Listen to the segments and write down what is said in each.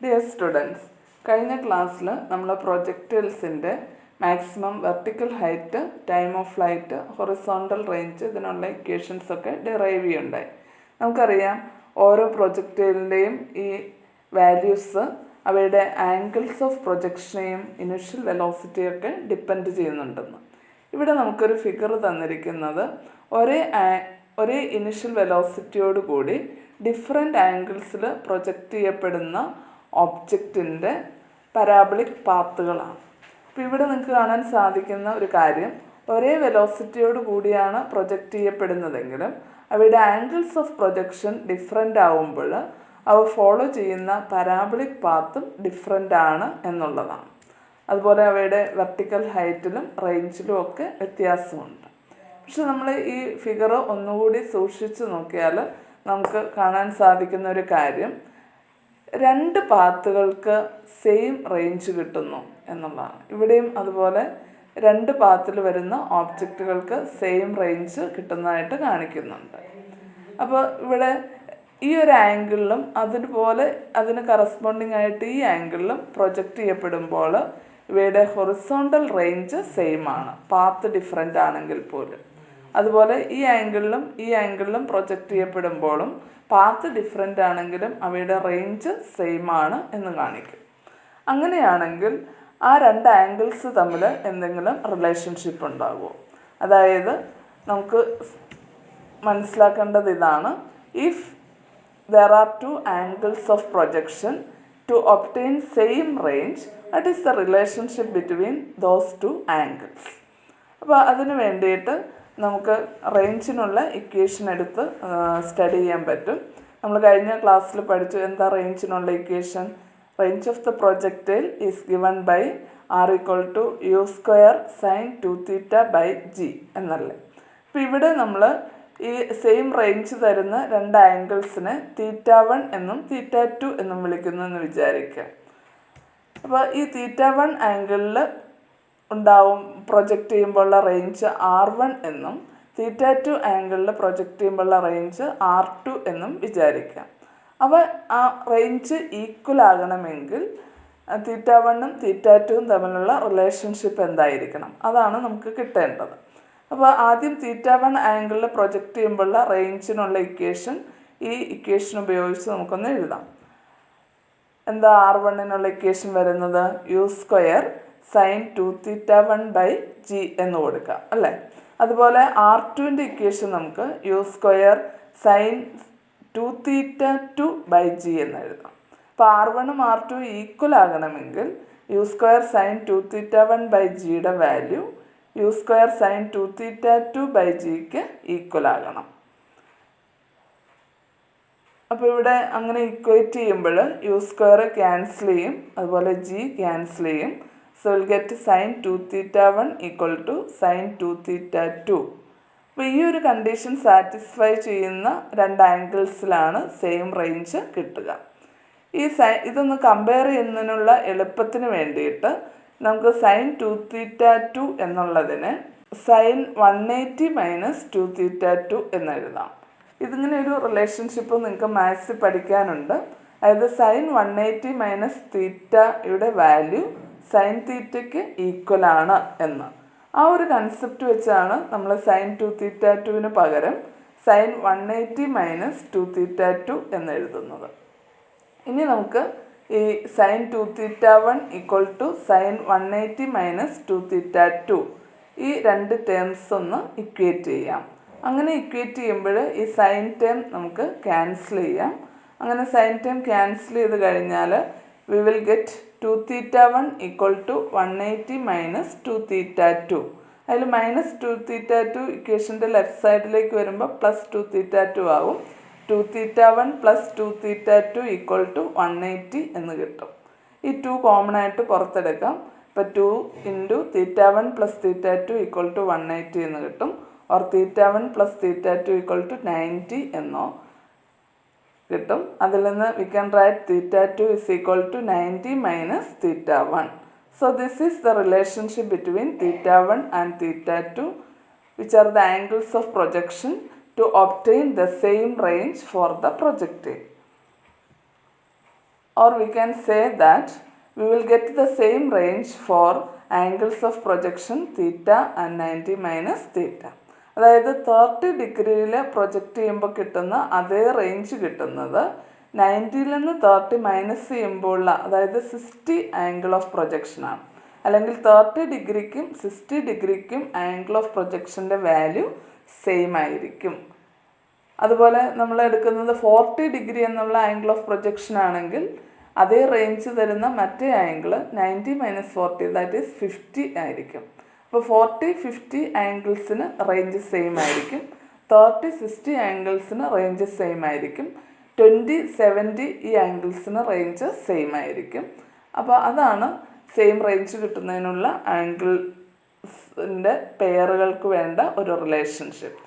Dear students, കഴിഞ്ഞ ക്ലാസ്സിൽ നമ്മൾ പ്രൊജക്റ്റിൽസിൻ്റെ maximum vertical height, time of flight, horizontal range ഇതിനുള്ള ഇക്വേഷൻസ് ഒക്കെ ഡിറൈവ് ചെയ്യുണ്ടായി. നമുക്കറിയാം ഓരോ പ്രൊജക്റ്റിലിൻ്റെയും ഈ വാല്യൂസ് അവയുടെ ആംഗിൾസ് ഓഫ് പ്രൊജക്ഷനെയും ഇനിഷ്യൽ വെലോസിറ്റിയൊക്കെ ഡിപ്പെൻഡ് ചെയ്യുന്നുണ്ടെന്ന്. ഇവിടെ നമുക്കൊരു ഫിഗർ തന്നിരിക്കുന്നത് ഒരേ ഇനിഷ്യൽ വെലോസിറ്റിയോട് കൂടി ഡിഫറെൻ്റ് ആംഗിൾസിൽ പ്രൊജക്റ്റ് ചെയ്യപ്പെടുന്ന ഒബ്ജക്റ്റിൻ്റെ പരാബോളിക് പാത്തുകളാണ്. അപ്പോൾ ഇവിടെ നിങ്ങൾക്ക് കാണാൻ സാധിക്കുന്ന ഒരു കാര്യം, ഒരേ വെലോസിറ്റിയോട് കൂടിയാണ് പ്രൊജക്റ്റ് ചെയ്യപ്പെടുന്നതെങ്കിലും അവയുടെ ആംഗിൾസ് ഓഫ് പ്രൊജക്ഷൻ ഡിഫറെൻ്റ് ആവുമ്പോൾ അവ ഫോളോ ചെയ്യുന്ന പരാബോളിക് പാത്തും ഡിഫറെൻ്റ് ആണ് എന്നുള്ളതാണ്. അതുപോലെ അവയുടെ വെർട്ടിക്കൽ ഹൈറ്റിലും റേഞ്ചിലും ഒക്കെ വ്യത്യാസമുണ്ട്. പക്ഷെ നമ്മൾ ഈ ഫിഗർ ഒന്നുകൂടി സൂക്ഷിച്ച് നോക്കിയാൽ നമുക്ക് കാണാൻ സാധിക്കുന്ന ഒരു കാര്യം, രണ്ട് പാത്തുകൾക്ക് സെയിം റേഞ്ച് കിട്ടുന്നു എന്നുള്ളതാണ്. ഇവിടെയും അതുപോലെ രണ്ട് പാത്തിൽ വരുന്ന ഓബ്ജക്റ്റുകൾക്ക് സെയിം റേഞ്ച് കിട്ടുന്നതായിട്ട് കാണിക്കുന്നുണ്ട്. അപ്പോൾ ഇവിടെ ഈ ഒരു ആംഗിളിലും അതുപോലെ അതിന് കറസ്പോണ്ടിങ് ആയിട്ട് ഈ ആംഗിളിലും പ്രൊജക്റ്റ് ചെയ്യപ്പെടുമ്പോൾ ഇവയുടെ ഹൊറിസോണ്ടൽ റേഞ്ച് സെയിം ആണ്, പാത്ത് ഡിഫറെൻ്റ് ആണെങ്കിൽ പോലും. അതുപോലെ ഈ ആംഗിളിലും പ്രൊജക്റ്റ് ചെയ്യപ്പെടുമ്പോഴും പാത്ത് ഡിഫറെൻ്റ് ആണെങ്കിലും അവയുടെ റേഞ്ച് സെയിം ആണ് എന്ന് കാണിക്കും. അങ്ങനെയാണെങ്കിൽ ആ രണ്ട് ആംഗിൾസ് തമ്മിൽ എന്തെങ്കിലും റിലേഷൻഷിപ്പ് ഉണ്ടാകുമോ? അതായത് നമുക്ക് മനസ്സിലാക്കേണ്ടത് ഇതാണ്: if there are two angles of projection to obtain same range, what is the relationship between those two angles? അപ്പോൾ അതിന് വേണ്ടിയിട്ട് നമുക്ക് റേഞ്ചിനുള്ള ഇക്വേഷൻ എടുത്ത് സ്റ്റഡി ചെയ്യാൻ പറ്റും. നമ്മൾ കഴിഞ്ഞ ക്ലാസ്സിൽ പഠിച്ചു എന്താ റേഞ്ചിനുള്ള equation. Range of the projectile is given by r = u² sin 2θ/g എന്നല്ലേ. അപ്പോൾ ഇവിടെ നമ്മൾ ഈ സെയിം റേഞ്ച് തരുന്ന രണ്ട് ആംഗിൾസിനെ θ1 എന്നും θ2 എന്നും വിളിക്കുന്നു എന്ന് വിചാരിക്കുക. അപ്പോൾ ഈ θ1 ആംഗിളിൽ പ്രൊജക്റ്റ് ചെയ്യുമ്പോഴുള്ള റേഞ്ച് r1 എന്നും θ2 ആംഗിളിൽ പ്രൊജക്റ്റ് ചെയ്യുമ്പോഴുള്ള റേഞ്ച് r2 എന്നും വിചാരിക്കാം. അപ്പോൾ ആ റേഞ്ച് ഈക്വൽ ആകണമെങ്കിൽ θ1ഉം θ2ഉം തമ്മിലുള്ള റിലേഷൻഷിപ്പ് എന്തായിരിക്കണം? അതാണ് നമുക്ക് കിട്ടേണ്ടത്. അപ്പോൾ ആദ്യം θ1 ആംഗിളിൽ പ്രൊജക്റ്റ് ചെയ്യുമ്പോഴുള്ള റേഞ്ചിനുള്ള ഇക്വേഷൻ ഈ ഇക്വേഷൻ ഉപയോഗിച്ച് നമുക്കൊന്ന് എഴുതാം. എന്താ r1നുള്ള ഇക്വേഷൻ വരുന്നത്? u² sin 2θ1/g എന്ന് കൊടുക്കാം അല്ലേ. അതുപോലെ r2ൻ്റെ ഇക്വേഷൻ നമുക്ക് u² sin 2θ2/g എന്ന് എഴുതാം. അപ്പോൾ r1ഉം r2 ഈക്വൽ ആകണമെങ്കിൽ u² sin 2θ1/gയുടെ വാല്യൂ u² sin 2θ2/gക്ക് ഈക്വൽ ആകണം. അപ്പോൾ ഇവിടെ അങ്ങനെ ഇക്വേറ്റ് ചെയ്യുമ്പോൾ u² ക്യാൻസൽ ചെയ്യും, അതുപോലെ g ക്യാൻസൽ ചെയ്യും. So will get sin 2θ1 = sin 2θ2. അപ്പോൾ ഈ ഒരു കണ്ടീഷൻ സാറ്റിസ്ഫൈ ചെയ്യുന്ന രണ്ട് ആംഗിൾസിലാണ് സെയിം റേഞ്ച് കിട്ടുക. ഇതൊന്ന് കമ്പയർ ചെയ്യുന്നതിനുള്ള എളുപ്പത്തിന് വേണ്ടിയിട്ട് നമുക്ക് sin 2θ2 എന്നുള്ളതിന് sin 180 - 2θ2 എന്നെഴുതാം. ഇതിങ്ങനെ ഒരു റിലേഷൻഷിപ്പ് നിങ്ങൾക്ക് മാത്സിൽ പഠിക്കാനുണ്ട്. അതായത് sin 180 - θയുടെ വാല്യൂ sin θയ്ക്ക് ഈക്വൽ ആണ് എന്ന്. ആ ഒരു കൺസെപ്റ്റ് വെച്ചാണ് നമ്മൾ sin 2θ2ന് പകരം sin 180 - 2θ2 എന്നെഴുതുന്നത്. ഇനി നമുക്ക് ഈ sin 2θ1 = sin 180 - 2θ2 ഈ രണ്ട് ടേംസ് ഒന്ന് ഇക്വേറ്റ് ചെയ്യാം. അങ്ങനെ ഇക്വേറ്റ് ചെയ്യുമ്പോൾ ഈ സൈൻ ടേം നമുക്ക് ക്യാൻസൽ ചെയ്യാം. അങ്ങനെ സൈൻ ടേം ക്യാൻസൽ ചെയ്ത് കഴിഞ്ഞാൽ വി വിൽ ഗെറ്റ് 2θ1 = 180 - 2θ2. അതിൽ -2θ2 ഇക്വേഷൻ്റെ ലെഫ്റ്റ് സൈഡിലേക്ക് വരുമ്പോൾ +2θ2 ആവും. 2θ1 + 2θ2 = 180 എന്ന് കിട്ടും. ഈ 2 കോമൺ ആയിട്ട് പുറത്തെടുക്കാം. ഇപ്പോൾ 2 × θ1 + θ2 = 180 എന്ന് കിട്ടും. ഓർ θ1 + θ2 = 90 എന്നോ കിട്ടും. അതിൽ നിന്ന് we can write θ2 = 90 - θ1. So this is the relationship between θ1 and θ2, which are the angles of projection to obtain the same range for the projectile. or we can say that we will get the same range for angles of projection theta and 90 minus theta. അതായത് 30 ഡിഗ്രിയിൽ project ചെയ്യുമ്പോൾ കിട്ടുന്ന അതേ range കിട്ടുന്നത് 90ൽ നിന്ന് 30 minus ചെയ്യുമ്പോഴുള്ള അതായത് 60 angle of പ്രൊജക്ഷനാണ്. അല്ലെങ്കിൽ 30 ഡിഗ്രിക്കും 60 ഡിഗ്രിക്കും ആംഗിൾ ഓഫ് പ്രൊജക്ഷൻ്റെ വാല്യൂ സെയിം ആയിരിക്കും. അതുപോലെ നമ്മൾ എടുക്കുന്നത് 40 ഡിഗ്രി എന്നുള്ള ആംഗിൾ ഓഫ് പ്രൊജക്ഷൻ ആണെങ്കിൽ അതേ റേഞ്ച് തരുന്ന മറ്റേ ആംഗിൾ 90 മൈനസ് 40 ദാറ്റ് ഈസ് 50 ആയിരിക്കും. അപ്പോൾ 40-50 ആംഗിൾസിന് റേഞ്ച് സെയിം ആയിരിക്കും. 30-60 ആംഗിൾസിന് റേഞ്ച് സെയിം ആയിരിക്കും. 20-70 ഈ ആംഗിൾസിന് റേഞ്ച് സെയിം ആയിരിക്കും. അപ്പോൾ അതാണ് സെയിം റേഞ്ച് കിട്ടുന്നതിനുള്ള ആംഗിൾസിൻ്റെ പെയറുകൾക്ക് വേണ്ട ഒരു റിലേഷൻഷിപ്പ്.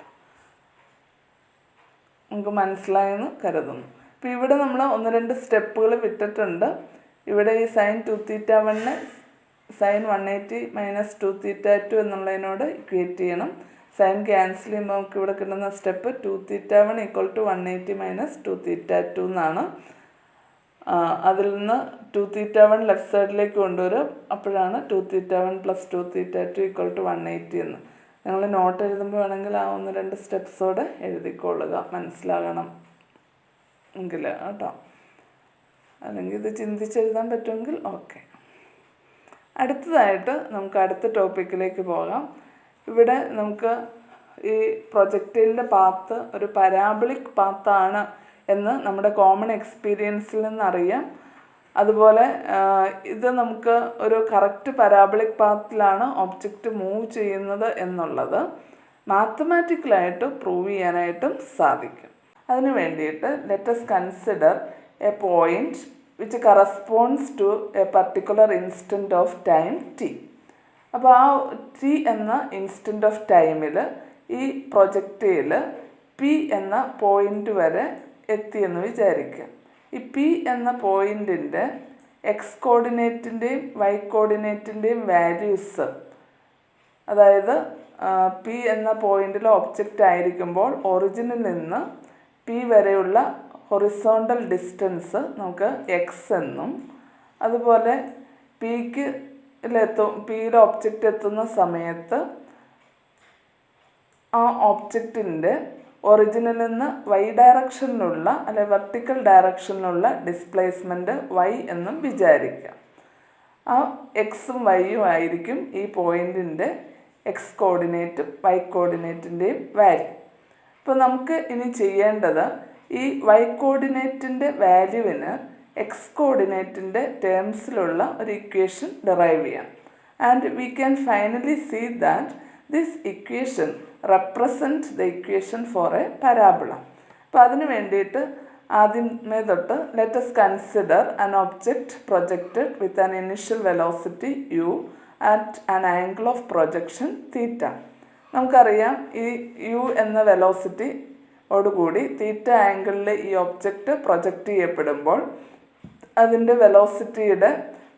നമുക്ക് മനസ്സിലായെന്ന് കരുതുന്നു. അപ്പോൾ ഇവിടെ നമ്മൾ 1-2 സ്റ്റെപ്പുകൾ വിട്ടിട്ടുണ്ട്. ഇവിടെ ഈ sin 2θ1 sin 180 മൈനസ് 2θ2 എന്നുള്ളതിനോട് ഇക്വേറ്റ് ചെയ്യണം. സൈൻ ക്യാൻസൽ ചെയ്യുമ്പോൾ നമുക്ക് ഇവിടെ കിട്ടുന്ന സ്റ്റെപ്പ് 2θ1 = 180 മൈനസ് 2θ2 എന്നാണ്. അതിൽ നിന്ന് 2θ1 ലെഫ്റ്റ് സൈഡിലേക്ക് കൊണ്ടുവരും. അപ്പോഴാണ് 2θ1 + 2θ2 = 180 എന്ന്. നിങ്ങൾ നോട്ട് എഴുതുമ്പോൾ വേണമെങ്കിൽ ആ 1-2 സ്റ്റെപ്സോടെ എഴുതിക്കൊള്ളുക, മനസ്സിലാകണം എങ്കിൽ കേട്ടോ. അല്ലെങ്കിൽ ഇത് ചിന്തിച്ചെഴുതാൻ പറ്റുമെങ്കിൽ ഓക്കെ. അടുത്തതായിട്ട് നമുക്ക് അടുത്ത ടോപ്പിക്കിലേക്ക് പോകാം. ഇവിടെ നമുക്ക് ഈ പ്രൊജക്റ്റൈലിൻ്റെ പാത്ത് ഒരു പരാബിളിക് പാത്താണ് എന്ന് നമ്മുടെ കോമൺ എക്സ്പീരിയൻസിൽ നിന്നറിയാം. അതുപോലെ ഇത് നമുക്ക് ഒരു കറക്റ്റ് പരാബിളിക് പാത്തിലാണ് ഒബ്ജക്റ്റ് മൂവ് ചെയ്യുന്നത് എന്നുള്ളത് മാത്തമാറ്റിക്കലായിട്ട് പ്രൂവ് ചെയ്യാനായിട്ടും സാധിക്കും. അതിന് വേണ്ടിയിട്ട് let us consider A point which corresponds to a particular instant of time t. അപ്പോൾ ആ t എന്ന ഇൻസ്റ്റൻറ്റ് ഓഫ് ടൈമിൽ ഈ പ്രൊജക്റ്റൈൽ പി എന്ന പോയിൻ്റ് വരെ എത്തിയെന്ന് വിചാരിക്കുക. ഈ പി എന്ന പോയിൻറ്റിൻ്റെ എക്സ് കോർഡിനേറ്റിൻ്റെയും വൈ കോർഡിനേറ്റിൻ്റെയും വാല്യൂസ്, അതായത് പി എന്ന പോയിൻറ്റിൽ ഒബ്ജക്റ്റ് ആയിരിക്കുമ്പോൾ ഒറിജിനിൽ നിന്ന് പി വരെയുള്ള ഹൊറിസോണ്ടൽ ഡിസ്റ്റൻസ് നമുക്ക് എക്സ് എന്നും, അതുപോലെ പിയിൽ ഒബ്ജക്റ്റ് എത്തുന്ന സമയത്ത് ആ ഒബ്ജക്റ്റിൻ്റെ ഒറിജിനിൽ നിന്ന് വൈ ഡയറക്ഷനിലുള്ള അല്ലെ വെർട്ടിക്കൽ ഡയറക്ഷനിലുള്ള ഡിസ്പ്ലേസ്മെൻറ്റ് വൈ എന്നും വിചാരിക്കാം. ആ എക്സും വൈയും ആയിരിക്കും ഈ പോയിൻറ്റിൻ്റെ എക്സ് കോർഡിനേറ്റും വൈ കോർഡിനേറ്റിൻ്റെയും വാല്യൂ. ഇപ്പോൾ നമുക്ക് ഇനി ചെയ്യേണ്ടത് ഈ വൈ കോർഡിനേറ്റിൻ്റെ വാല്യൂവിന് എക്സ് കോർഡിനേറ്റിൻ്റെ ടേംസിലുള്ള ഒരു ഇക്വേഷൻ ഡിറൈവ് ചെയ്യാം. And we can finally see that this equation represent the equation for a parabola. അപ്പോൾ അതിന് വേണ്ടിയിട്ട് ആദ്യമേ തൊട്ട് let us consider an object projected with an initial velocity u at an angle of projection theta. നമുക്കറിയാം ഈ U എന്ന velocity ഓടുകൂടി തീറ്റ ആംഗിളിൽ ഈ ഒബ്ജക്റ്റ് പ്രൊജക്റ്റ് ചെയ്യപ്പെടുമ്പോൾ അതിൻ്റെ വെലോസിറ്റിയുടെ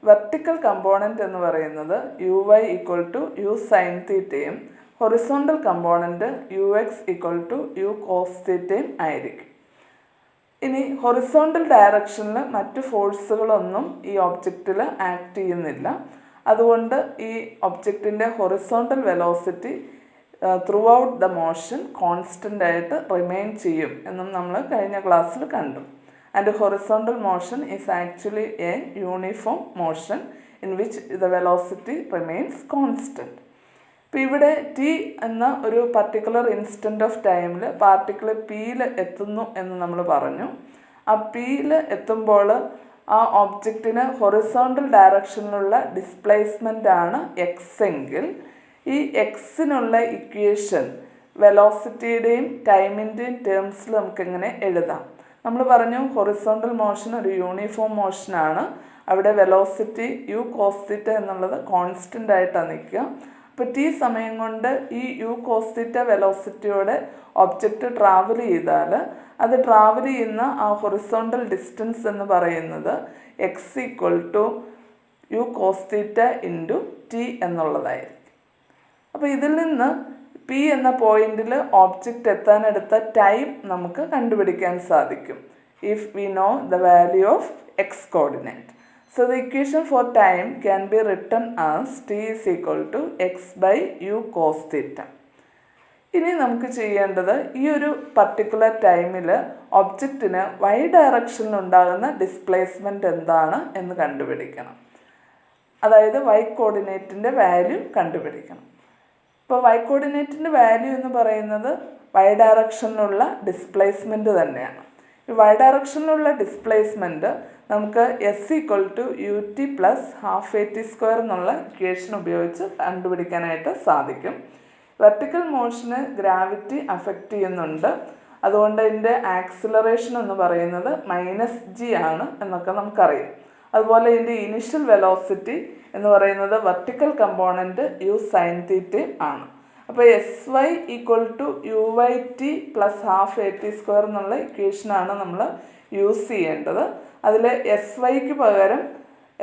വെർട്ടിക്കൽ കമ്പോണൻറ്റ് എന്ന് പറയുന്നത് uy = u sin തീറ്റയും horizontal component ux = u cos തീറ്റയും ആയിരിക്കും. ഇനി ഹൊറിസോണ്ടൽ ഡയറക്ഷനിൽ മറ്റു ഫോഴ്സുകളൊന്നും ഈ ഒബ്ജക്റ്റിൽ ആക്ട് ചെയ്യുന്നില്ല. അതുകൊണ്ട് ഈ ഒബ്ജക്റ്റിൻ്റെ horizontal velocity throughout the motion constant ആയിട്ട് റിമെയിൻ ചെയ്യും എന്നും നമ്മൾ കഴിഞ്ഞ ക്ലാസ്സിൽ കണ്ടു. And horizontal motion is actually a uniform motion in which the velocity remains constant. ഇപ്പോൾ ഇവിടെ ടി എന്ന ഒരു പർട്ടിക്കുലർ ഇൻസ്റ്റൻറ്റ് ഓഫ് ടൈമിൽ പാർട്ടിക്കിൾ പിയിൽ എത്തുന്നു എന്ന് നമ്മൾ പറഞ്ഞു. ആ പിയിൽ എത്തുമ്പോൾ ആ ഒബ്ജക്റ്റിന് ഹൊറിസോണ്ടൽ ഡയറക്ഷനിലുള്ള ഡിസ്പ്ലേസ്മെൻ്റ് ആണ് എക്സ് എങ്കിൽ ഈ എക്സിനുള്ള ഇക്വേഷൻ വെലോസിറ്റിയുടെയും ടൈമിൻ്റെയും ടേംസിൽ നമുക്കെങ്ങനെ എഴുതാം? നമ്മൾ പറഞ്ഞു ഹൊറിസോണ്ടൽ മോഷൻ ഒരു യൂണിഫോം മോഷനാണ്. അവിടെ വെലോസിറ്റി യു കോസ് തീറ്റ എന്നുള്ളത് കോൺസ്റ്റൻ്റ് ആയിട്ടാണ് നിൽക്കുക. അപ്പോൾ ടി സമയം കൊണ്ട് ഈ യു കോസ് തീറ്റ വെലോസിറ്റിയോടെ ഒബ്ജക്റ്റ് ട്രാവൽ ചെയ്താൽ അത് ട്രാവൽ ചെയ്യുന്ന ആ ഹൊറിസോണ്ടൽ ഡിസ്റ്റൻസ് എന്ന് പറയുന്നത് X = U cos theta into T എന്നുള്ളതായിരിക്കും. അപ്പോൾ ഇതിൽ നിന്ന് പി എന്ന പോയിന്റിൽ ഓബ്ജക്റ്റ് എത്താനെടുത്ത ടൈം നമുക്ക് കണ്ടുപിടിക്കാൻ സാധിക്കും. if we know the value of x coordinate. So the equation for time can be written as t is equal to x by u cos theta. ഇനി നമുക്ക് ചെയ്യേണ്ടത് ഈ ഒരു പർട്ടിക്കുലർ ടൈമിൽ ഒബ്ജക്റ്റിന് y ഡയറക്ഷനിൽ ഉണ്ടാകുന്ന ഡിസ്പ്ലേസ്മെൻറ്റ് എന്താണ് എന്ന് കണ്ടുപിടിക്കണം. അതായത് y കോർഡിനേറ്റിൻ്റെ വാല്യൂ കണ്ടുപിടിക്കണം. ഇപ്പോൾ y കോർഡിനേറ്റിൻ്റെ വാല്യൂ എന്ന് പറയുന്നത് y ഡയറക്ഷനിലുള്ള ഡിസ്പ്ലേസ്മെൻറ്റ് തന്നെയാണ്. ഈ y ഡയറക്ഷനിലുള്ള ഡിസ്പ്ലേസ്മെൻറ്റ് നമുക്ക് s equal to u t plus half a t square എന്നുള്ള ഇക്വേഷൻ ഉപയോഗിച്ച് കണ്ടുപിടിക്കാനായിട്ട് സാധിക്കും. വെർട്ടിക്കൽ മോഷന് ഗ്രാവിറ്റി അഫക്റ്റ് ചെയ്യുന്നുണ്ട്, അതുകൊണ്ട് ഇതിൻ്റെ ആക്സിലറേഷൻ എന്ന് പറയുന്നത് -g ആണ് എന്നൊക്കെ നമുക്കറിയാം. അതുപോലെ ഇതിൻ്റെ ഇനിഷ്യൽ വെലോസിറ്റി എന്ന് പറയുന്നത് വെർട്ടിക്കൽ കമ്പോണൻറ്റ് യു സൈൻ തീറ്റയും ആണ്. അപ്പോൾ s y equal to u y t plus half a t square എന്നുള്ള ഇക്വേഷനാണ് നമ്മൾ യൂസ് ചെയ്യേണ്ടത്. അതിൽ എസ് വൈക്ക് പകരം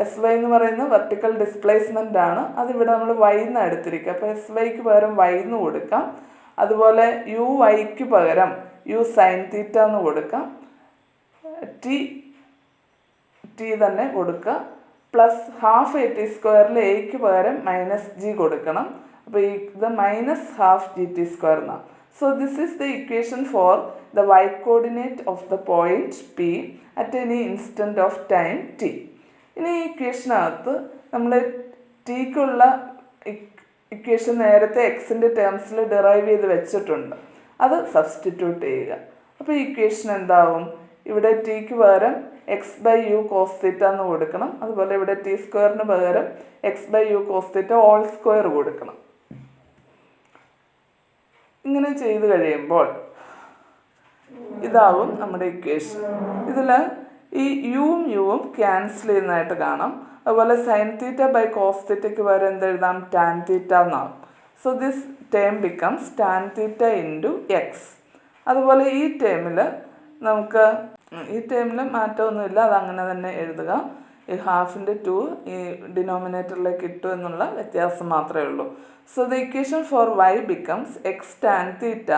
എസ് വൈ എന്ന് പറയുന്നത് വെർട്ടിക്കൽ ഡിസ്പ്ലേസ്മെൻ്റ് ആണ്, അതിവിടെ നമ്മൾ വൈ എന്ന് എടുത്തിരിക്കുക. അപ്പോൾ എസ് വൈക്ക് പകരം വൈ എന്ന് കൊടുക്കാം. അതുപോലെ യു വൈക്ക് പകരം യു സൈൻ തീറ്റ എന്ന് കൊടുക്കാം. ടി തന്നെ കൊടുക്കുക. പ്ലസ് ഹാഫ് എ ടി സ്ക്വയറിൽ എക്ക് പകരം -g കൊടുക്കണം. അപ്പോൾ ഇത് -12 എന്നാണ്. So this is the equation for the y coordinate of the point P at any instant of time t. ഇനി ഈ ഇക്വേഷനകത്ത് നമ്മൾ ടിക്കുള്ള ഇക്വേഷൻ നേരത്തെ എക്സിൻ്റെ ടേംസിൽ ഡിറൈവ് ചെയ്ത് വെച്ചിട്ടുണ്ട്, അത് സബ്സ്റ്റിറ്റ്യൂട്ട് ചെയ്യുക. അപ്പോൾ ഈ ഇക്വേഷൻ എന്താവും? ഇവിടെ ടിക്ക് പകരം x by u cos theta എന്ന് കൊടുക്കണം. അതുപോലെ ഇവിടെ ടി സ്ക്വയറിന് പകരം x by u cos theta whole square കൊടുക്കണം. ഇങ്ങനെ ചെയ്ത് കഴിയുമ്പോൾ ഇതാവും നമ്മുടെ ഇക്വേഷൻ. ഇതിൽ ഈ യുവും യുവും ക്യാൻസൽ ചെയ്യുന്നതായിട്ട് കാണാം. അതുപോലെ സൈൻ തീറ്റ ബൈ കോസ് തീറ്റയ്ക്ക് പകരം എന്തെഴുതാം? ടാൻ തീറ്റ എന്നാവും. So this term becomes tan theta into X. അതുപോലെ ഈ ടേമിൽ നമുക്ക് മാറ്റമൊന്നുമില്ല, അതങ്ങനെ തന്നെ എഴുതുക. ഈ ഹാഫിൻ്റെ 2 ഈ ഡിനോമിനേറ്ററിലേക്ക് ഇട്ടു എന്നുള്ള വ്യത്യാസം മാത്രമേ ഉള്ളൂ. So the equation for y becomes x tan theta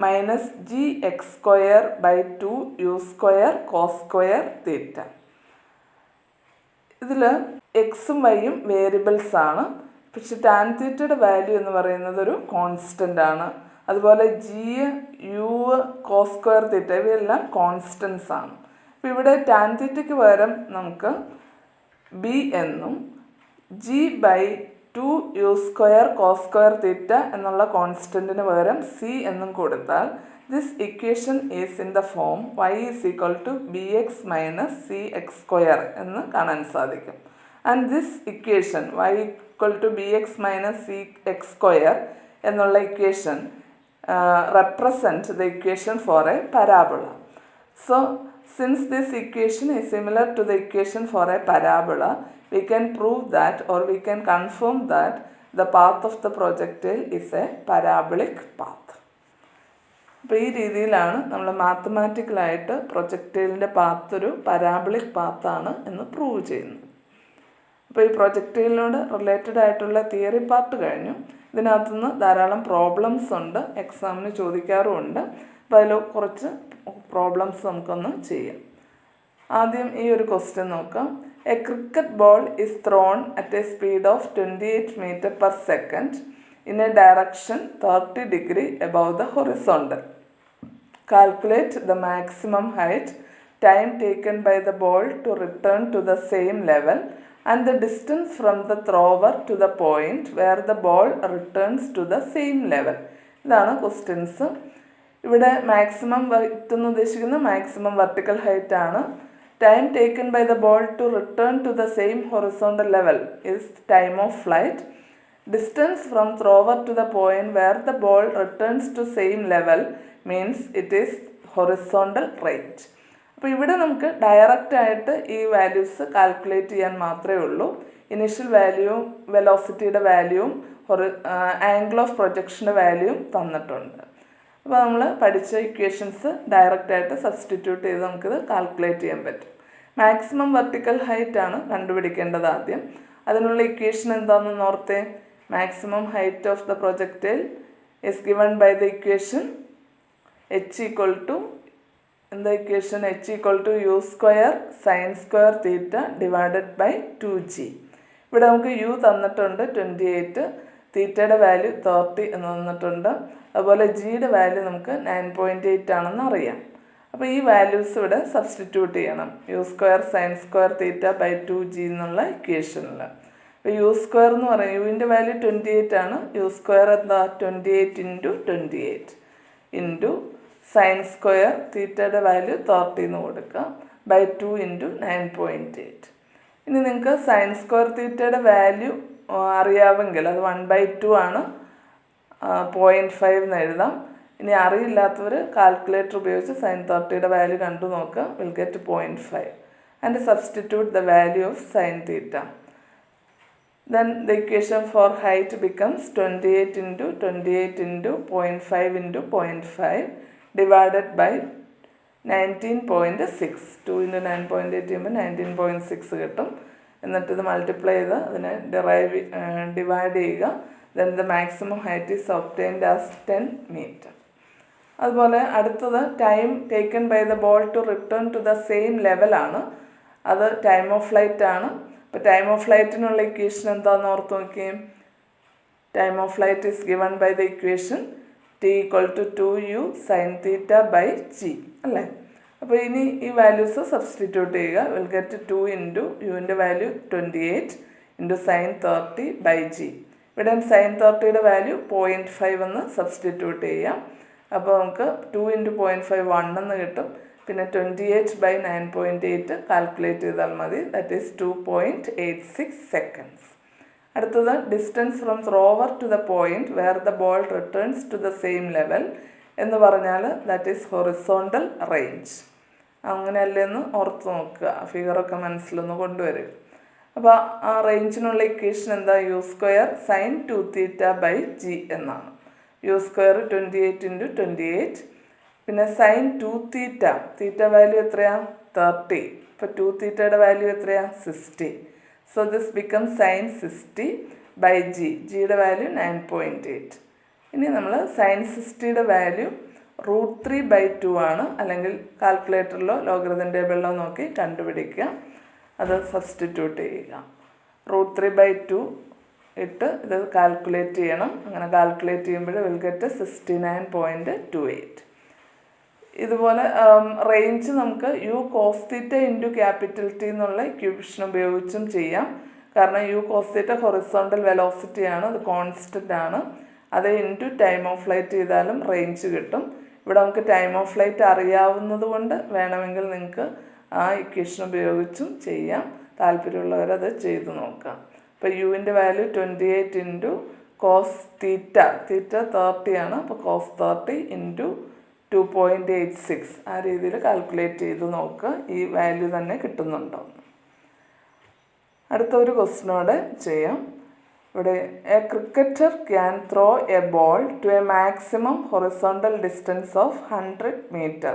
minus g x square by 2 u square cos square theta. ഇതിൽ എക്സും വൈയും വേരിയബിൾസ് ആണ്, പക്ഷെ ടാൻ തീറ്റയുടെ വാല്യൂ എന്ന് പറയുന്നത് ഒരു കോൺസ്റ്റൻ്റ് ആണ്. അതുപോലെ g u cos square theta ഇവയെല്ലാം കോൺസ്റ്റൻസ് ആണ്. അപ്പോൾ ഇവിടെ ടാൻ തീറ്റയ്ക്ക് പകരം നമുക്ക് ബി എന്നും g by 2 u square cos square theta എന്നുള്ള കോൺസ്റ്റൻറ്റിന് പകരം സി എന്നും കൊടുത്താൽ this equation is in the form y is equal to b x minus c x square എന്ന് കാണാൻ സാധിക്കും. And this equation y equal to b x minus c x square എന്നുള്ള equation represent the equation for a parabola. So since this equation is similar to the equation for a parabola, we can prove that, or we can confirm that the path of the projectile is a parabolic path. അപ്പോൾ ഈ രീതിയിലാണ് നമ്മൾ മാത്തമാറ്റിക്കലായിട്ട് പ്രൊജക്റ്റൈലിൻ്റെ path ഒരു parabolic പാത്താണ് എന്ന് prove ചെയ്യുന്നത്. അപ്പോൾ ഈ പ്രൊജക്റ്റൈലിനോട് related ആയിട്ടുള്ള തിയറി പാർട്ട് കഴിഞ്ഞു. ഇതിനകത്തുനിന്ന് ധാരാളം പ്രോബ്ലംസ് ഉണ്ട്, എക്സാമിന് ചോദിക്കാറുമുണ്ട്. അപ്പോൾ അതിൽ കുറച്ച് പ്രോബ്ലംസ് നമുക്കൊന്ന് ചെയ്യാം. ആദ്യം ഈ ഒരു ക്വസ്റ്റ്യൻ നോക്കാം. A cricket ball is thrown at a speed of 28 meter per second in a direction 30 degree above the horizontal. Calculate the maximum height, time taken by the ball to return to the same level and the distance from the thrower to the point where the ball returns to the same level. ഇതാണ് questions. ഇവിടെ maximum height എന്ന് ഉദ്ദേശിക്കുന്നത് maximum vertical height ആണ്. Time taken by the ball to return to the same horizontal level is time of flight. Distance from thrower to the point where the ball returns to same level means it is horizontal range. അപ്പോൾ ഇവിടെ നമുക്ക് ഡയറക്റ്റായിട്ട് ഈ values calculate ചെയ്യാൻ മാത്രമേ ഉള്ളൂ. Initial വാല്യൂവും വെലോസിറ്റിയുടെ വാല്യൂവും angle of പ്രൊജക്ഷൻ്റെ വാല്യൂവും തന്നിട്ടുണ്ട്. അപ്പോൾ നമ്മൾ പഠിച്ച ഇക്വേഷൻസ് ഡയറക്റ്റായിട്ട് സബ്സ്റ്റിറ്റ്യൂട്ട് ചെയ്ത് നമുക്കിത് കാൽക്കുലേറ്റ് ചെയ്യാൻ പറ്റും. മാക്സിമം വെർട്ടിക്കൽ ഹൈറ്റ് ആണ് കണ്ടുപിടിക്കേണ്ടത് ആദ്യം. അതിനുള്ള ഇക്വേഷൻ എന്താണെന്ന് ഓർത്തേ. Maximum height of the projectile is given by the equation h equal to എന്താ equation? h equal to U square sine square theta divided by 2g. ഇവിടെ നമുക്ക് യു തന്നിട്ടുണ്ട് 28, തീറ്റയുടെ വാല്യൂ 30 എന്ന് തന്നിട്ടുണ്ട്. അതുപോലെ ജിയുടെ വാല്യൂ നമുക്ക് 9.8 ആണെന്ന് അറിയാം. അപ്പോൾ ഈ വാല്യൂസ് ഇവിടെ സബ്സ്റ്റിറ്റ്യൂട്ട് ചെയ്യണം u square sine square theta by 2g എന്നുള്ള ഇക്വേഷനിൽ. അപ്പോൾ യു സ്ക്വയർ എന്ന് പറയുന്നത് യുവിൻ്റെ വാല്യൂ 28 ആണ്. യു സ്ക്വയർ എന്താ? 28 ഇൻറ്റു 28 ഇൻറ്റു സൈൻ സ്ക്വയർ തീറ്റയുടെ വാല്യൂ 30 എന്ന് കൊടുക്കുക ബൈ 2 ഇൻറ്റു 9.8. ഇനി നിങ്ങൾക്ക് സൈൻ സ്ക്വയർ തീറ്റയുടെ വാല്യൂ അറിയാമെങ്കിൽ അത് 1/2 ആണ്, 0.5 എന്ന് എഴുതാം. ഇനി അറിയില്ലാത്തവർ കാൽക്കുലേറ്റർ ഉപയോഗിച്ച് സൈൻ 30യുടെ വാല്യൂ കണ്ടു നോക്കുക. Will get 0.5 and substitute the value of sine theta. Then the equation for height becomes 28 into 28 into 0.5 into 0.5 divided by 19.6. 2 into 9.8 ചെയ്യുമ്പോൾ 19.6 കിട്ടും. എന്നിട്ട് ഇത് മൾട്ടിപ്ലൈ ചെയ്ത് അതിനെ ഡിവൈഡ് ചെയ്യുക. Then the maximum height is obtained as 10 meter. അതുപോലെ അടുത്തത് time taken by the ball to return to the same ലെവലാണ്. അത് ടൈം ഓഫ് ഫ്ലൈറ്റ് ആണ്. അപ്പോൾ ടൈം ഓഫ് ഫ്ലൈറ്റിനുള്ള ഇക്വേഷൻ എന്താണെന്ന് ഓർത്ത് നോക്കിയേ. Time of flight is given by the equation T equal to 2u sine theta by G അല്ലേ. അപ്പോൾ ഇനി ഈ വാല്യൂസ് സബ്സ്റ്റിറ്റ്യൂട്ട് ചെയ്യുക. വിൽ ഗെറ്റ് 2 ഇൻറ്റു യുവിൻ്റെ value 28 into sine 30 by G. ഇവിടെ സൈൻ 30യുടെ വാല്യൂ 0.5 എന്ന് സബ്സ്റ്റിറ്റ്യൂട്ട് ചെയ്യാം. അപ്പോൾ നമുക്ക് 2 ഇൻറ്റു 0.5 1 എന്ന് കിട്ടും. പിന്നെ 28 ബൈ 9.8 കാൽക്കുലേറ്റ് ചെയ്താൽ മതി. That is 2.86 seconds. അടുത്തത് distance from rover to the point where the ball returns to the same level എന്ന് പറഞ്ഞാൽ ദാറ്റ് ഈസ് ഹൊറിസോണ്ടൽ റേഞ്ച്. അങ്ങനെയല്ലേന്ന് ഓർത്ത് നോക്കുക. ഫിഗറൊക്കെ മനസ്സിലൊന്ന് കൊണ്ടുവരിക. അപ്പോൾ ആ റേഞ്ചിനുള്ള ഇക്വേഷൻ എന്താ? U square sine 2 theta by G എന്നാണ്. യു സ്ക്വയർ 28 ഇൻറ്റു 28 പിന്നെ സൈൻ 2 തീറ്റ. തീറ്റ വാല്യൂ എത്രയാ? 30. ഇപ്പോൾ 2 തീറ്റയുടെ വാല്യൂ എത്രയാ? 60. So this become sine 60 by g. ജിയുടെ വാല്യൂ 9.8. ഇനി നമ്മൾ സൈൻ 60യുടെ വാല്യൂ √3/2 ആണ്. അല്ലെങ്കിൽ കാൽക്കുലേറ്ററിലോ ലോഗരിതം ടേബിളിലോ നോക്കി കണ്ടുപിടിക്കുക. അത് സബ്സ്റ്റിറ്റ്യൂട്ട് ചെയ്യുക. √3/2 ഇട്ട് ഇത് കാൽക്കുലേറ്റ് ചെയ്യണം. അങ്ങനെ കാൽക്കുലേറ്റ് ചെയ്യുമ്പോൾ വിൽ ഗെറ്റ് 69.28. ഇതുപോലെ റേഞ്ച് നമുക്ക് u cos theta into capital T എന്നുള്ള ഇക്വേഷൻ ഉപയോഗിച്ചും ചെയ്യാം. കാരണം യു കോസ് തീറ്റ ഹൊറിസോണ്ടൽ വെലോസിറ്റിയാണ്, അത് കോൺസ്റ്റൻ്റ് ആണ്. അത് ഇൻറ്റു ടൈം ഓഫ് ഫ്ലൈറ്റ് ചെയ്താലും റേഞ്ച് കിട്ടും. ഇവിടെ നമുക്ക് ടൈം ഓഫ് ഫ്ലൈറ്റ് അറിയാവുന്നത് കൊണ്ട് വേണമെങ്കിൽ നിങ്ങൾക്ക് ആ ഇക്വേഷൻ ഉപയോഗിച്ചും ചെയ്യാം. താല്പര്യമുള്ളവരത് ചെയ്തു നോക്കാം. ഇപ്പോൾ യുവിൻ്റെ വാല്യൂ 28 ഇൻറ്റു കോസ് തീറ്റ. തീറ്റ 30 ആണ്. അപ്പോൾ കോസ് 30 ഇൻറ്റു 2.86 ആ രീതിയിൽ കാൽക്കുലേറ്റ് ചെയ്ത് നോക്കുക. ഈ വാല്യൂ തന്നെ കിട്ടുന്നുണ്ടോ. അടുത്ത ഒരു ക്വസ്റ്റ്യനോടെ ചെയ്യാം. ഇവിടെ a cricketer can throw a ball to a maximum horizontal distance of 100 metre.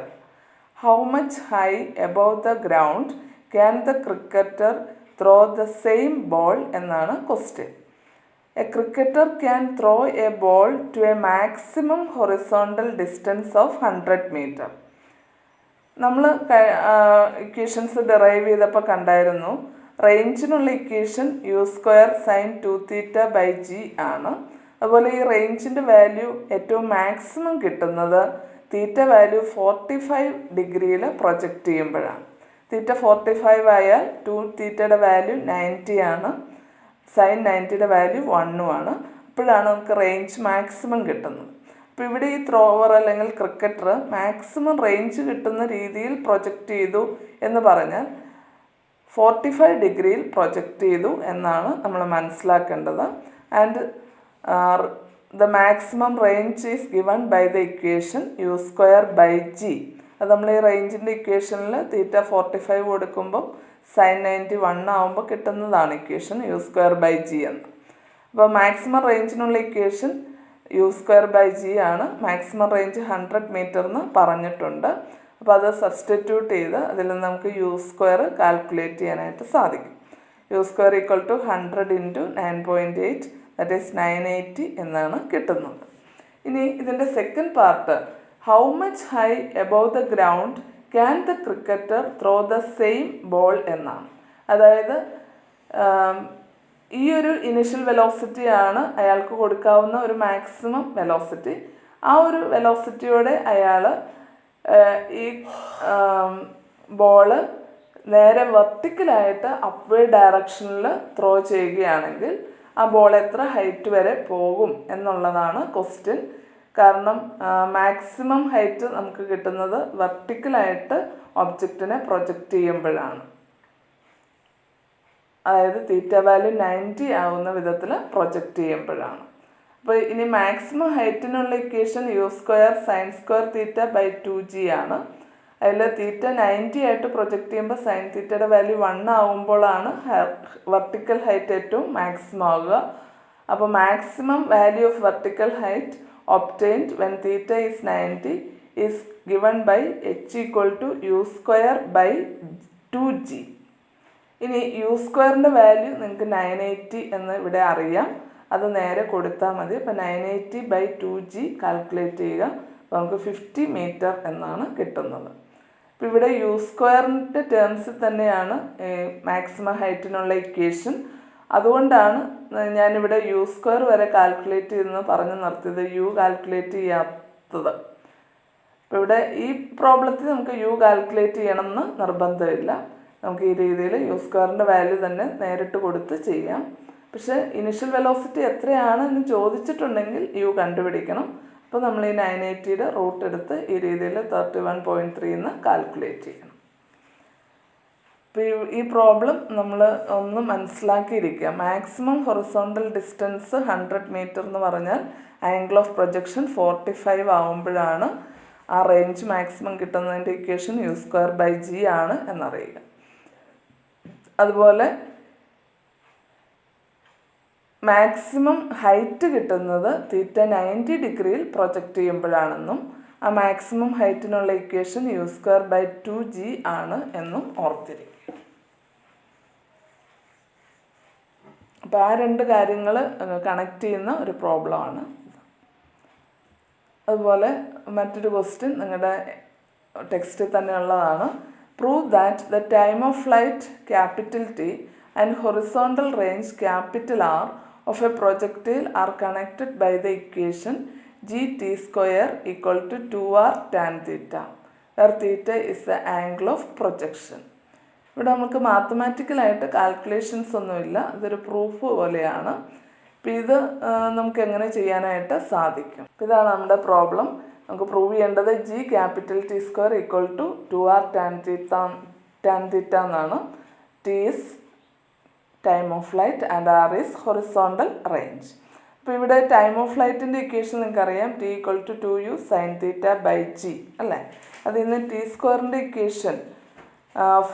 How much high above the ground can the cricketer throw the same ball എന്നാണ് question. A cricketer can throw a ball to a maximum horizontal distance of 100 metre. നമ്മൾ equations derive ചെയ്തപ്പോൾ കണ്ടായിരുന്നു റേഞ്ചിനുള്ള equation U square sine 2 theta by G ആണ്. അതുപോലെ ഈ റേഞ്ചിൻ്റെ value ഏറ്റവും maximum കിട്ടുന്നത് തീറ്റ വാല്യൂ 45 ഡിഗ്രിയിൽ പ്രൊജക്റ്റ് ചെയ്യുമ്പോഴാണ്. തീറ്റ 45 ആയാൽ 2 തീറ്റയുടെ വാല്യൂ 90 ആണ്. സൈൻ 90യുടെ വാല്യൂ 1 ആണ്. അപ്പോഴാണ് നമുക്ക് റേഞ്ച് മാക്സിമം കിട്ടുന്നത്. അപ്പോൾ ഇവിടെ ഈ ത്രോവർ അല്ലെങ്കിൽ ക്രിക്കറ്റർ മാക്സിമം റേഞ്ച് കിട്ടുന്ന രീതിയിൽ പ്രൊജക്റ്റ് ചെയ്തു എന്ന് പറഞ്ഞാൽ 45 ഡിഗ്രിയിൽ പ്രൊജക്റ്റ് ചെയ്തു എന്നാണ് നമ്മൾ മനസ്സിലാക്കേണ്ടത്. And the maximum range is given by the equation U square by g. അത് നമ്മൾ ഈ റേഞ്ചിൻ്റെ ഇക്വേഷനിൽ തീറ്റ 45 കൊടുക്കുമ്പോൾ സൈൻ 91 ആകുമ്പോൾ കിട്ടുന്നതാണ് equation U square by G എന്ന്. അപ്പോൾ മാക്സിമം റേഞ്ചിനുള്ള equation U square by G ആണ്. മാക്സിമം റേഞ്ച് 100 മീറ്റർ എന്ന് പറഞ്ഞിട്ടുണ്ട്. അപ്പോൾ അത് സബ്സ്റ്റിറ്റ്യൂട്ട് ചെയ്ത് അതിൽ നിന്ന് നമുക്ക് യു സ്ക്വയർ കാൽക്കുലേറ്റ് ചെയ്യാനായിട്ട് സാധിക്കും. U square equal to 100 into 9.8 that is 980 എന്നാണ് കിട്ടുന്നത്. ഇനി ഇതിൻ്റെ second part how much high above the ground can the cricketer throw the same ball എന്നാണ്. അതായത് ഈ ഒരു ഇനിഷ്യൽ വെലോസിറ്റിയാണ് അയാൾക്ക് കൊടുക്കാവുന്ന ഒരു മാക്സിമം വെലോസിറ്റി. ആ ഒരു വെലോസിറ്റിയോടെ അയാൾ ഈ ബോള് നേരെ വെർട്ടിക്കലായിട്ട് അപ്വേർഡ് ഡയറക്ഷനിൽ ത്രോ ചെയ്യുകയാണെങ്കിൽ ആ ബോൾ എത്ര ഹൈറ്റ് വരെ പോകും എന്നുള്ളതാണ് ക്വസ്റ്റ്യൻ. കാരണം മാക്സിമം ഹൈറ്റ് നമുക്ക് കിട്ടുന്നത് വെർട്ടിക്കലായിട്ട് ഒബ്ജക്റ്റിനെ പ്രൊജക്റ്റ് ചെയ്യുമ്പോഴാണ്. അതായത് തീറ്റ വാല്യൂ 90 ആവുന്ന വിധത്തിൽ പ്രൊജക്റ്റ് ചെയ്യുമ്പോഴാണ്. അപ്പോൾ ഇനി maximum ഹൈറ്റിനുള്ള equation u² sin² θ 2g ആണ്. അതിൽ തീറ്റ 90 ആയിട്ട് പ്രൊജക്റ്റ് ചെയ്യുമ്പോൾ സൈൻ തീറ്റയുടെ വാല്യൂ 1 ആവുമ്പോഴാണ് വെർട്ടിക്കൽ ഹൈറ്റ് ഏറ്റവും മാക്സിമം ആവുക. അപ്പോൾ maximum value of vertical height obtained when theta is 90 is given by h equal to u² 2g. ഇനി u²ൻ്റെ വാല്യൂ നിങ്ങൾക്ക് 980 എന്ന് ഇവിടെ അറിയാം. അത് നേരെ കൊടുത്താൽ മതി. അപ്പോൾ 980 2g കാൽക്കുലേറ്റ് ചെയ്യുക. അപ്പോൾ നമുക്ക് 50 മീറ്റർ എന്നാണ് കിട്ടുന്നത്. അപ്പോൾ ഇവിടെ u²ൻ്റെ ടേംസിൽ തന്നെയാണ് മാക്സിമം ഹൈറ്റിനുള്ള ഇക്വേഷൻ. അതുകൊണ്ടാണ് ഞാനിവിടെ u² വരെ കാൽക്കുലേറ്റ് ചെയ്യുന്നത് പറഞ്ഞ് നിർത്തിയത്, u കാൽക്കുലേറ്റ് ചെയ്യാത്തത്. അപ്പോൾ ഇവിടെ ഈ പ്രോബ്ലത്തിൽ നമുക്ക് u കാൽക്കുലേറ്റ് ചെയ്യണമെന്ന് നിർബന്ധമില്ല. നമുക്ക് ഈ രീതിയിൽ u² വാല്യൂ തന്നെ നേരിട്ട് കൊടുത്ത് ചെയ്യാം. പക്ഷേ ഇനിഷ്യൽ വെലോസിറ്റി എത്രയാണ് എന്ന് ചോദിച്ചിട്ടുണ്ടെങ്കിൽ u കണ്ടുപിടിക്കണം. അപ്പോൾ നമ്മൾ ഈ 980യുടെ റൂട്ട് എടുത്ത് ഈ രീതിയിൽ 31.3 എന്ന് കാൽക്കുലേറ്റ് ചെയ്യണം. അപ്പോൾ ഈ പ്രോബ്ലം നമ്മൾ ഒന്ന് മനസ്സിലാക്കിയിരിക്കുക. മാക്സിമം ഹൊറിസോണ്ടൽ ഡിസ്റ്റൻസ് 100 മീറ്റർ എന്ന് പറഞ്ഞാൽ ആംഗിൾ ഓഫ് പ്രൊജക്ഷൻ 45 ആവുമ്പോഴാണ് ആ റേഞ്ച് മാക്സിമം കിട്ടുന്നതിൻ്റെ ഇക്വേഷൻ u² g ആണ് എന്നറിയുക. അതുപോലെ മാക്സിമം ഹൈറ്റ് കിട്ടുന്നത് തീറ്റ 90 ഡിഗ്രിയിൽ പ്രൊജക്റ്റ് ചെയ്യുമ്പോഴാണെന്നും ആ മാക്സിമം ഹൈറ്റിനുള്ള ഇക്വേഷൻ u² 2g ആണ് എന്നും ഓർത്തിരിക്കുക. അപ്പോൾ ആ രണ്ട് കാര്യങ്ങൾ കണക്ട് ചെയ്യുന്ന ഒരു പ്രോബ്ലമാണ്. അതുപോലെ മറ്റൊരു ക്വസ്റ്റ്യൻ നിങ്ങളുടെ ടെക്സ്റ്റിൽ തന്നെയുള്ളതാണ്. Prove that the time of flight T and horizontal range R of a projectile are connected by the equation gt² equal to 2r tan theta, where theta is the angle of projection. ഇവിടെ നമുക്ക് മാത്തമാറ്റിക്കലായിട്ട് calculations ഒന്നുമില്ല, ഇതൊരു proof പോലെയാണ്. അപ്പോൾ ഇത് നമുക്ക് എങ്ങനെ ചെയ്യാനായിട്ട് സാധിക്കും? ഇതാണ് നമ്മുടെ പ്രോബ്ലം. നമുക്ക് പ്രൂവ് ചെയ്യേണ്ടത് T² equal to 2r tan theta എന്നാണ്. T is time of flight and R is horizontal range. അപ്പോൾ ഇവിടെ ടൈം ഓഫ് ഫ്ലൈറ്റിൻ്റെ ഇക്വേഷൻ നിങ്ങൾക്കറിയാം, T equal to 2u sin theta g അല്ലേ. അതിൽ നിന്ന് T² equation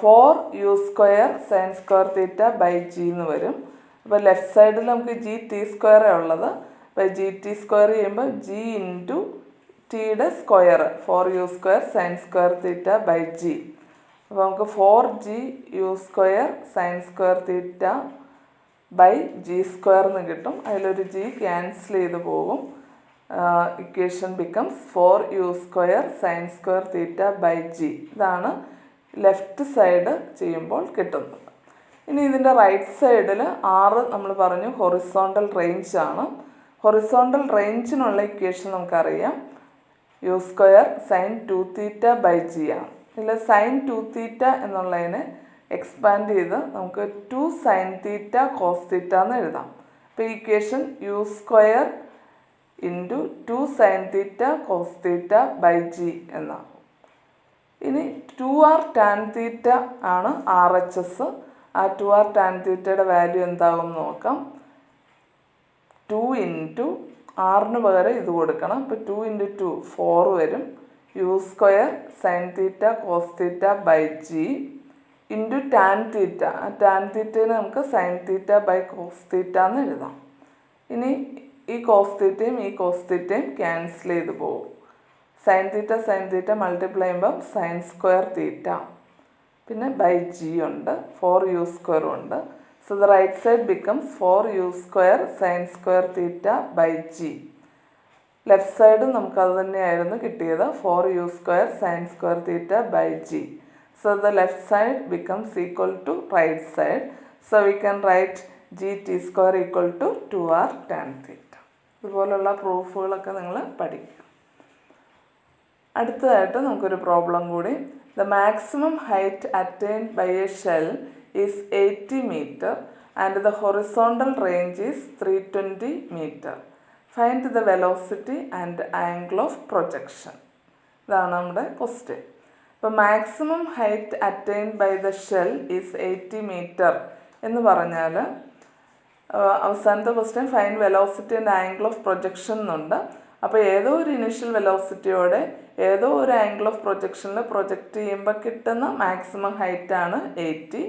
4u² sin² g എന്ന് വരും. അപ്പോൾ ലെഫ്റ്റ് സൈഡിൽ നമുക്ക് T² ഉള്ളത്. അപ്പോൾ T² ചെയ്യുമ്പോൾ g ഇൻറ്റു ടിയുടെ സ്ക്വയർ 4u² sin² g. അപ്പോൾ നമുക്ക് 4gu² sin² g² എന്ന് കിട്ടും. അതിലൊരു g ക്യാൻസൽ ചെയ്ത് പോകും. Equation becomes 4u² sin² g. ഇതാണ് ലെഫ്റ്റ് സൈഡ് ചെയ്യുമ്പോൾ കിട്ടുന്നത്. ഇനി ഇതിൻ്റെ റൈറ്റ് സൈഡിൽ 6 നമ്മൾ പറഞ്ഞു ഹൊറിസോണ്ടൽ റേഞ്ച് ആണ്. ഹൊറിസോണ്ടൽ റേഞ്ചിനുള്ള ഇക്വേഷൻ നമുക്കറിയാം, u² sin 2θ g ആണ്. ഇതിൽ sin 2θ എന്നുള്ളതിനെ എക്സ്പാൻഡ് ചെയ്ത് നമുക്ക് 2 sin θ cos θ എന്ന് എഴുതാം. അപ്പോൾ ഈ equation u² into 2 sin θ cos θ g എന്നാണ്. ഇനി 2r tan θ ആണ് RHS. ആ 2r tan θയുടെ വാല്യൂ എന്താകും നോക്കാം. 2 ഇൻറ്റു ആറിന് പകരം ഇത് കൊടുക്കണം. അപ്പോൾ 2 ഇൻറ്റു 2 4 വരും. u² sin θ cos θ g into tan θ. ആ tan θനെ നമുക്ക് sin θ cos θ എന്ന് എഴുതാം. ഇനി ഈ cos θയും ഈ cos θയും ക്യാൻസൽ ചെയ്ത് പോകും. sin θ മൾട്ടിപ്ലൈ ചെയ്യുമ്പം sin² θ, പിന്നെ g ഉണ്ട്, 4u² ഉണ്ട്. So the right side becomes 4u² sin² θ g. Left സൈഡും നമുക്കത് തന്നെയായിരുന്നു കിട്ടിയത്, 4u² sin² θ by g. So the left side becomes equal to right side. So we can write gt² equal to 2r tan θ. ഇതുപോലുള്ള പ്രൂഫുകളൊക്കെ നിങ്ങൾ പഠിക്കുക. അടുത്തതായിട്ട് നമുക്കൊരു problem കൂടി. The maximum height attained by a shell is 80 meter and the horizontal range is 320 meter. Find the velocity and angle of projection. ഇതാണ് നമ്മുടെ question. അപ്പോൾ maximum height attained by the shell is 80 meter എന്ന് പറഞ്ഞാൽ അവസാനത്തെ question find velocity and angle of projection എന്നുണ്ട്. അപ്പോൾ ഏതോ ഒരു ഇനിഷ്യൽ വെലോസിറ്റിയോടെ ഏതോ ഒരു ആംഗിൾ ഓഫ് പ്രൊജക്ഷനിൽ പ്രൊജക്റ്റ് ചെയ്യുമ്പോൾ കിട്ടുന്ന മാക്സിമം ഹൈറ്റാണ് 80.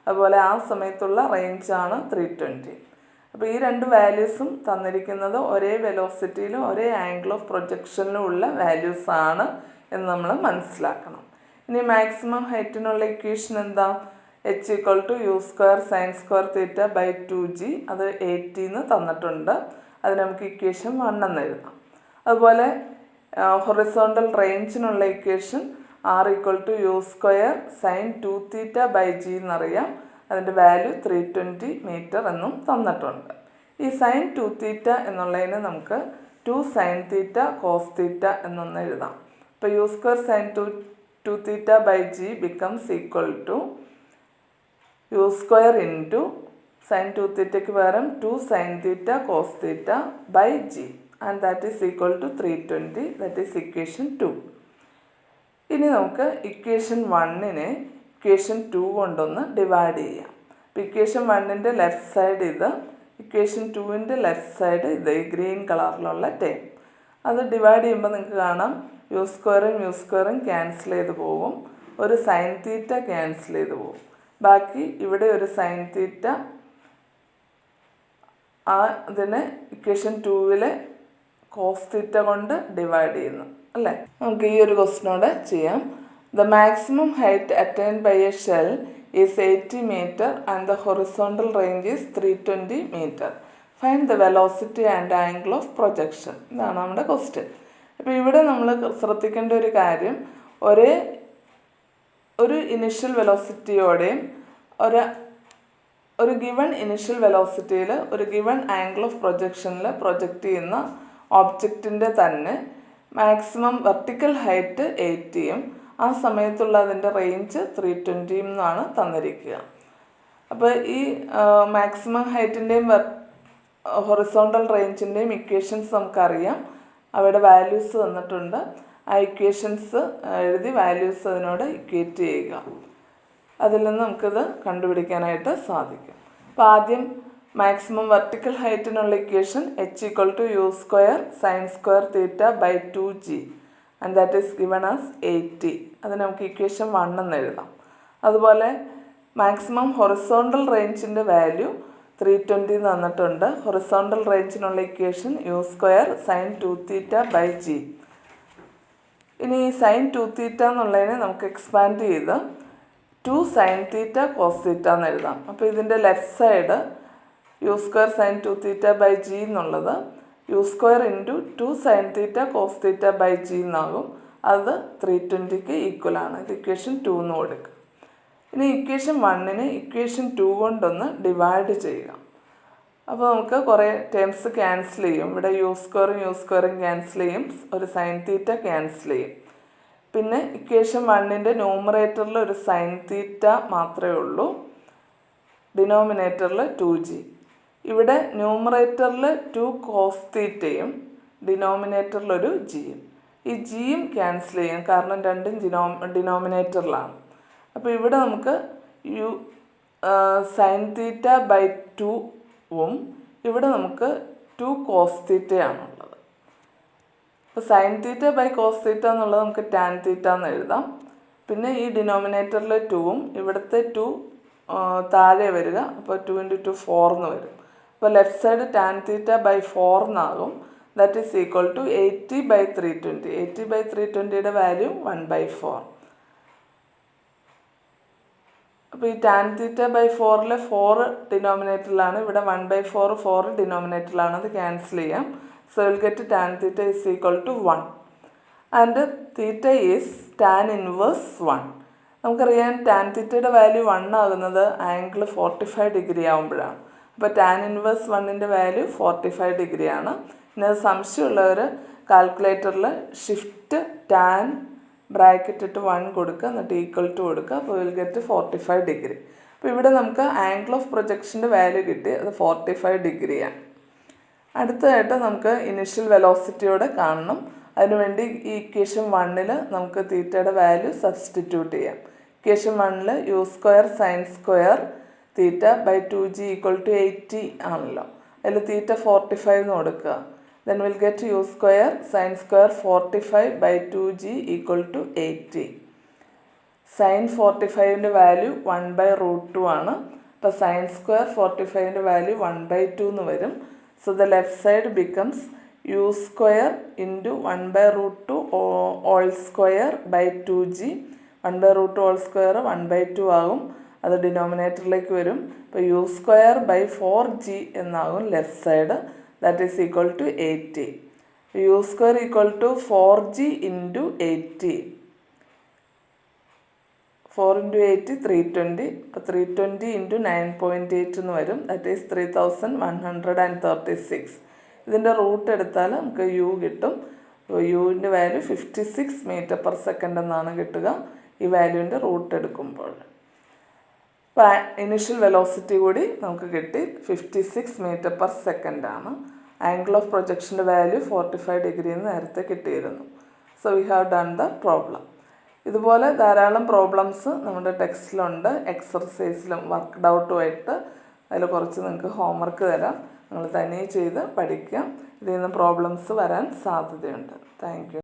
അതുപോലെ ആ സമയത്തുള്ള റേഞ്ചാണ് 320. അപ്പോൾ ഈ രണ്ട് വാല്യൂസും തന്നിരിക്കുന്നത് ഒരേ വെലോസിറ്റിയിലും ഒരേ ആംഗിൾ ഓഫ് പ്രൊജക്ഷനിലും ഉള്ള വാല്യൂസാണ് എന്ന് നമ്മൾ മനസ്സിലാക്കണം. ഇനി മാക്സിമം ഹൈറ്റിനുള്ള ഇക്വേഷൻ എന്താ? h = u² sin² θ by 2g. അത് 80 എന്ന് തന്നിട്ടുണ്ട്. അത് നമുക്ക് ഇക്വേഷൻ 1 എന്ന് എഴുതാം. അതുപോലെ ഹൊറിസോണ്ടൽ റേഞ്ചിനുള്ള equation r = u² sin2 θ by g എന്നറിയാം. അതിൻ്റെ വാല്യൂ 320 meter എന്നും തന്നിട്ടുണ്ട്. ഈ sin2 θ എന്നുള്ളതിന് നമുക്ക് 2 sin θ cos θ എന്നൊന്ന് എഴുതാം. അപ്പോൾ u² sin2 θ by g becomes equal to u² into sin2 θയ്ക്ക് പകരം 2 sin θ cos θ by g and that is equal to 320. that is equation 2. ഇനി നമുക്ക് ഇക്വേഷൻ 1നെ ഇക്വേഷൻ 2 കൊണ്ടൊന്ന് ഡിവൈഡ് ചെയ്യാം. അപ്പോൾ ഇക്വേഷൻ 1ൻ്റെ ലെഫ്റ്റ് സൈഡ് ഇത്, ഇക്വേഷൻ 2ൻ്റെ ലെഫ്റ്റ് സൈഡ് ഇത്, ഈ green കളറിലുള്ള ടേം. അത് ഡിവൈഡ് ചെയ്യുമ്പോൾ നിങ്ങൾക്ക് കാണാം u² ക്യാൻസൽ ചെയ്ത് പോകും, ഒരു sin θ ക്യാൻസൽ ചെയ്ത് പോകും. ബാക്കി ഇവിടെ ഒരു sin θ, അതിനെ ഇക്വേഷൻ 2വിലെ cos θ കൊണ്ട് ഡിവൈഡ് ചെയ്യുന്നു അല്ലേ. നമുക്ക് ഈ ഒരു ക്വസ്റ്റിനോട് ചെയ്യാം. The maximum height attained by a shell is 80 meter and the horizontal range is 320 meter. Find the velocity and angle of projection. ഇതാണ് നമ്മുടെ ക്വസ്റ്റ്യൻ. അപ്പോൾ ഇവിടെ നമ്മൾ ശ്രദ്ധിക്കേണ്ട ഒരു കാര്യം, ഒരു ഇനിഷ്യൽ വെലോസിറ്റിയോടെയും ഒരു ഗിവൺ ഇനിഷ്യൽ വെലോസിറ്റിയിൽ ഒരു ഗിവൺ ആംഗിൾ ഓഫ് പ്രൊജക്ഷനിൽ പ്രൊജക്റ്റ് ചെയ്യുന്ന ഓബ്ജക്റ്റിൻ്റെ തന്നെ മാക്സിമം വെർട്ടിക്കൽ ഹൈറ്റ് 80യും ആ സമയത്തുള്ള അതിൻ്റെ റേഞ്ച് 320 എന്നാണ് തന്നിരിക്കുക. അപ്പോൾ ഈ മാക്സിമം ഹൈറ്റിൻ്റെയും ഹൊറിസോണ്ടൽ റേഞ്ചിൻ്റെയും ഇക്വേഷൻസ് നമുക്കറിയാം. അവയുടെ വാല്യൂസ് തന്നിട്ടുണ്ട്. ആ ഇക്വേഷൻസ് എഴുതി വാല്യൂസ് അതിനോട് ഇക്വേറ്റ് ചെയ്യുക. അതിൽ നിന്ന് നമുക്കിത് കണ്ടുപിടിക്കാനായിട്ട് സാധിക്കും. അപ്പോൾ ആദ്യം മാക്സിമം വെർട്ടിക്കൽ ഹൈറ്റിനുള്ള equation h = u² sin² θ by 2g and that is given as 80. അത് നമുക്ക് ഇക്വേഷൻ 1 എന്ന് എഴുതാം. അതുപോലെ മാക്സിമം ഹൊറിസോണ്ടൽ റേഞ്ചിൻ്റെ വാല്യൂ 320 തന്നിട്ടുണ്ട്. ഹൊറിസോണ്ടൽ റേഞ്ചിനുള്ള equation u² sin2 θ by g. ഇനി ഈ sin2 θ എന്നുള്ളതിനെ നമുക്ക് എക്സ്പാൻഡ് ചെയ്ത് 2 sin θ cos θ എന്ന് എഴുതാം. അപ്പോൾ ഇതിൻ്റെ left side u² sin2 θ by g എന്നുള്ളത് u² into 2 sin θ cos θ by g എന്നാകും. അത് 320ക്ക് ഈക്വലാണ്. ഇത് ഇക്വേഷൻ 2 എന്ന് കൊടുക്കുക. ഇനി ഇക്വേഷൻ 1നെ ഇക്വേഷൻ 2 കൊണ്ടൊന്ന് ഡിവൈഡ് ചെയ്യുക. അപ്പോൾ നമുക്ക് കുറേ ടേംസ് ക്യാൻസൽ ചെയ്യും. ഇവിടെ u² ക്യാൻസൽ ചെയ്യും, ഒരു sin θ ക്യാൻസൽ ചെയ്യും. പിന്നെ ഇക്വേഷൻ 1ൻ്റെ ന്യൂമറേറ്ററിൽ ഒരു sin θ മാത്രമേ ഉള്ളൂ, ഡിനോമിനേറ്ററിൽ 2g. ഇവിടെ ന്യൂമറേറ്ററിൽ 2 cos θയും ഡിനോമിനേറ്ററിൽ ഒരു ജിയും. ഈ ജിയും ക്യാൻസൽ ചെയ്യും, കാരണം രണ്ടും ഡിനോമിനേറ്ററിലാണ്. അപ്പോൾ ഇവിടെ നമുക്ക് sin θ by 2ഉം ഇവിടെ നമുക്ക് 2 cos θയാണുള്ളത്. അപ്പോൾ sin θ by cos θ എന്നുള്ളത് നമുക്ക് tan θ എന്ന് എഴുതാം. പിന്നെ ഈ ഡിനോമിനേറ്ററിൽ 2ഉം ഇവിടുത്തെ 2 താഴെ വരിക, അപ്പോൾ 2 × 2 4 എന്ന് വരും. അപ്പോൾ ലെഫ്റ്റ് സൈഡ് tan θ by 4 എന്നാകും. That is equal to 80 by 320. 80 by 320യുടെ വാല്യൂ 1/4. അപ്പോൾ ഈ tan θ by 4ലെ 4 ഡിനോമിനേറ്ററിലാണ്, ഇവിടെ 1/4 4 ഡിനോമിനേറ്ററിലാണ്. അത് ക്യാൻസൽ ചെയ്യാം. So we'll get tan theta is equal to 1. And theta is tan inverse 1. നമുക്കറിയാം ടാൻ തീറ്റയുടെ വാല്യൂ 1 ആകുന്നത് ആംഗിൾ 45 ഡിഗ്രി ആകുമ്പോഴാണ്. അപ്പോൾ ടാൻ ഇൻവേഴ്സ് 1ൻ്റെ വാല്യൂ 45 ഡിഗ്രിയാണ്. പിന്നെ അത് സംശയമുള്ളവർ കാൽക്കുലേറ്ററിൽ ഷിഫ്റ്റ് ടാൻ ബ്രാക്കറ്റ് ഇട്ട് 1 കൊടുക്കുക, എന്നിട്ട് ഈക്വൽ ടു കൊടുക്കുക. അപ്പോൾ വിൽ ഗെറ്റ് 45 ഡിഗ്രി. അപ്പോൾ ഇവിടെ നമുക്ക് ആംഗിൾ ഓഫ് പ്രൊജക്ഷൻ്റെ വാല്യൂ കിട്ടി, അത് 45 ഡിഗ്രിയാണ്. അടുത്തതായിട്ട് നമുക്ക് ഇനിഷ്യൽ വെലോസിറ്റിയോടെ കാണണം. അതിനുവേണ്ടി ഈ ഇക്വേഷൻ 1ൽ നമുക്ക് തീറ്റയുടെ വാല്യൂ സബ്സ്റ്റിറ്റ്യൂട്ട് ചെയ്യാം. ഇക്വേഷൻ 1ൽ U square sine square theta by 2g equal to 80 ആണല്ലോ. അതിൽ തീറ്റ 45 എന്ന് കൊടുക്കുക. Then will get U square sine square 45 by 2g equal to 80. Sine 45ൻ്റെ വാല്യൂ 1/√2 ആണ്. അപ്പോൾ സൈൻ സ്ക്വയർ 45ൻ്റെ വാല്യൂ 1/2 എന്ന് വരും. So the left side becomes u square into 1/√2 all square by 2g. 1/√2 all square 1/2 ആകും, അത് ഡിനോമിനേറ്ററിലേക്ക് വരും. അപ്പോൾ യു സ്ക്വയർ ബൈ 4g എന്നാകും left side. That is equal to 80. U square equal to 4g into 80. 4 into 80 320. അപ്പോൾ 320 into 9.8 എന്ന് വരും. That is 3136. ഇതിൻ്റെ root എടുത്താൽ നമുക്ക് യു കിട്ടും. അപ്പോൾ യുവിൻ്റെ വാല്യൂ 56 മീറ്റർ പെർ സെക്കൻഡ് എന്നാണ് കിട്ടുക ഈ വാല്യൂവിൻ്റെ റൂട്ട് എടുക്കുമ്പോൾ. അപ്പോൾ ഇനിഷ്യൽ വെലോസിറ്റി കൂടി നമുക്ക് കിട്ടി, 56 മീറ്റർ പെർ സെക്കൻഡ് ആണ്. ആംഗിൾ ഓഫ് പ്രൊജക്ഷൻ്റെ വാല്യൂ 45 ഡിഗ്രി എന്ന് നേരത്തെ കിട്ടിയിരുന്നു. So we have done the problem. ഇതുപോലെ ധാരാളം പ്രോബ്ലംസ് നമ്മുടെ ടെക്സ്റ്റിലുണ്ട്, എക്സർസൈസിലും വർക്ക്ഡ് ഔട്ടുമായിട്ട്. അതിൽ കുറച്ച് നിങ്ങൾക്ക് ഹോംവർക്ക് തരാം, നിങ്ങൾ തനിയെ ചെയ്ത് പഠിക്കാം. ഇതിൽ നിന്ന് പ്രോബ്ലംസ് വരാൻ സാധ്യതയുണ്ട്. Thank you.